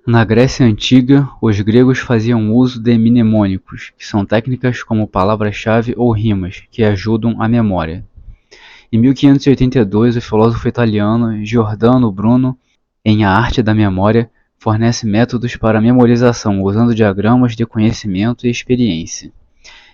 Na Grécia Antiga, os gregos faziam uso de mnemônicos, que são técnicas como palavras-chave ou rimas, que ajudam a memória. Em 1582, o filósofo italiano Giordano Bruno, em A Arte da Memória, fornece métodos para memorização usando diagramas de conhecimento e experiência.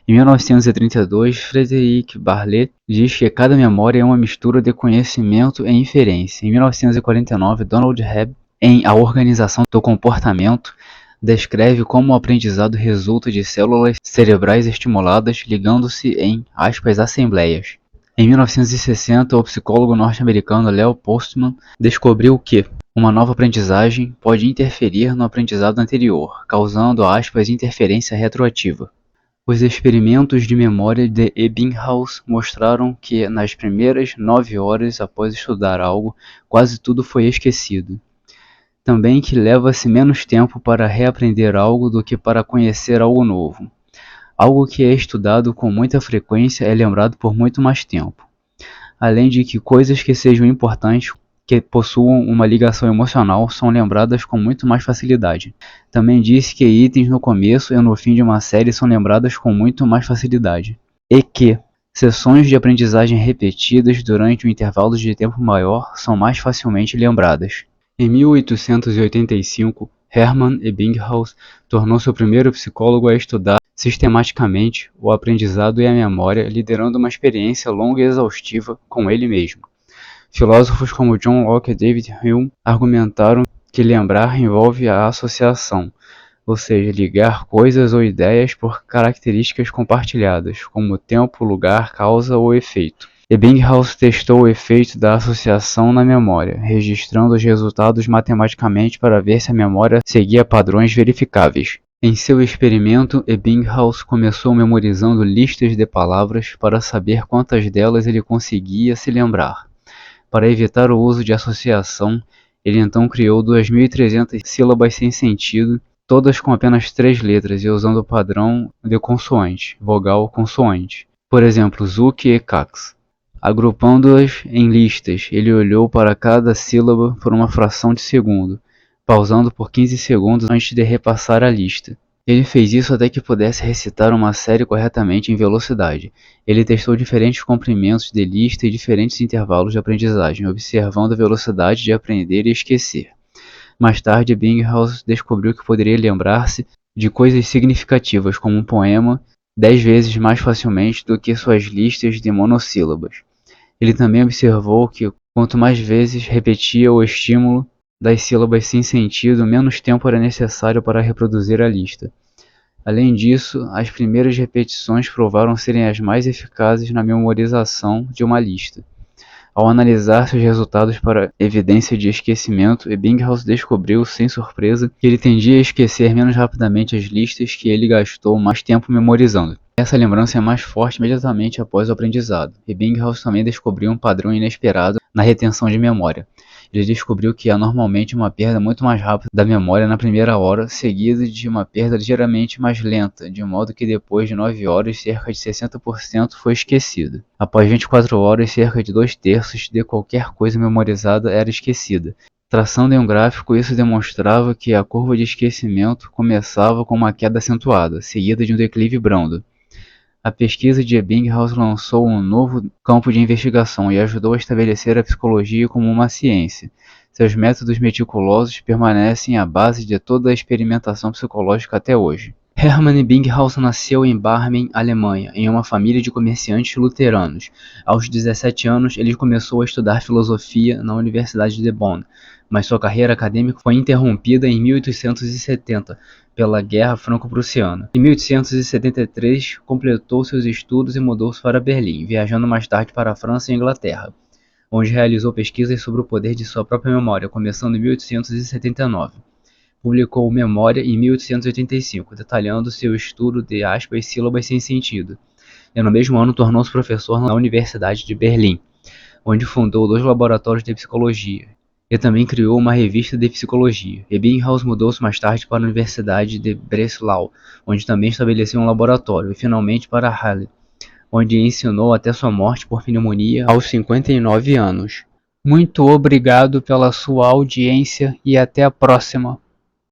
Em 1932, Frédéric Barlet diz que cada memória é uma mistura de conhecimento e inferência. Em 1949, Donald Hebb, em A Organização do Comportamento, descreve como o aprendizado resulta de células cerebrais estimuladas ligando-se em, assembleias. Em 1960, o psicólogo norte-americano Leo Postman descobriu que uma nova aprendizagem pode interferir no aprendizado anterior, causando, interferência retroativa. Os experimentos de memória de Ebbinghaus mostraram que, nas primeiras 9 horas após estudar algo, quase tudo foi esquecido. Também que leva-se menos tempo para reaprender algo do que para conhecer algo novo. Algo que é estudado com muita frequência é lembrado por muito mais tempo. Além de que coisas que sejam importantes, que possuam uma ligação emocional, são lembradas com muito mais facilidade. Também disse que itens no começo e no fim de uma série são lembradas com muito mais facilidade. E que sessões de aprendizagem repetidas durante um intervalo de tempo maior são mais facilmente lembradas. Em 1885, Hermann Ebbinghaus tornou-se o primeiro psicólogo a estudar sistematicamente o aprendizado e a memória, liderando uma experiência longa e exaustiva com ele mesmo. Filósofos como John Locke e David Hume argumentaram que lembrar envolve a associação, ou seja, ligar coisas ou ideias por características compartilhadas, como tempo, lugar, causa ou efeito. Ebbinghaus testou o efeito da associação na memória, registrando os resultados matematicamente para ver se a memória seguia padrões verificáveis. Em seu experimento, Ebbinghaus começou memorizando listas de palavras para saber quantas delas ele conseguia se lembrar. Para evitar o uso de associação, ele então criou 2.300 sílabas sem sentido, todas com apenas 3 letras e usando o padrão de consoante, vogal-consoante. Por exemplo, Zuk e Cax. Agrupando-as em listas, ele olhou para cada sílaba por uma fração de segundo, pausando por 15 segundos antes de repassar a lista. Ele fez isso até que pudesse recitar uma série corretamente em velocidade. Ele testou diferentes comprimentos de lista e diferentes intervalos de aprendizagem, observando a velocidade de aprender e esquecer. Mais tarde, Ebbinghaus descobriu que poderia lembrar-se de coisas significativas, como um poema, 10 vezes mais facilmente do que suas listas de monossílabas. Ele também observou que, quanto mais vezes repetia o estímulo das sílabas sem sentido, menos tempo era necessário para reproduzir a lista. Além disso, as primeiras repetições provaram serem as mais eficazes na memorização de uma lista. Ao analisar seus resultados para evidência de esquecimento, Ebbinghaus descobriu, sem surpresa, que ele tendia a esquecer menos rapidamente as listas que ele gastou mais tempo memorizando. Essa lembrança é mais forte imediatamente após o aprendizado. Ebbinghaus também descobriu um padrão inesperado na retenção de memória. Ele descobriu que há normalmente uma perda muito mais rápida da memória na primeira hora, seguida de uma perda ligeiramente mais lenta, de modo que depois de 9 horas, cerca de 60% foi esquecido. Após 24 horas, cerca de 2/3 de qualquer coisa memorizada era esquecida. Traçando em um gráfico, isso demonstrava que a curva de esquecimento começava com uma queda acentuada, seguida de um declive brando. A pesquisa de Ebbinghaus lançou um novo campo de investigação e ajudou a estabelecer a psicologia como uma ciência. Seus métodos meticulosos permanecem à base de toda a experimentação psicológica até hoje. Hermann Ebbinghaus nasceu em Barmen, Alemanha, em uma família de comerciantes luteranos. Aos 17 anos, ele começou a estudar filosofia na Universidade de Bonn, mas sua carreira acadêmica foi interrompida em 1870 pela Guerra Franco-Prussiana. Em 1873, completou seus estudos e mudou-se para Berlim, viajando mais tarde para a França e Inglaterra, onde realizou pesquisas sobre o poder de sua própria memória, começando em 1879. Publicou Memória em 1885, detalhando seu estudo de sílabas sem sentido. E no mesmo ano tornou-se professor na Universidade de Berlim, onde fundou 2 laboratórios de psicologia. E também criou uma revista de psicologia. Ebbinghaus mudou-se mais tarde para a Universidade de Breslau, onde também estabeleceu um laboratório, e finalmente para Halle, onde ensinou até sua morte por pneumonia aos 59 anos. Muito obrigado pela sua audiência e até a próxima.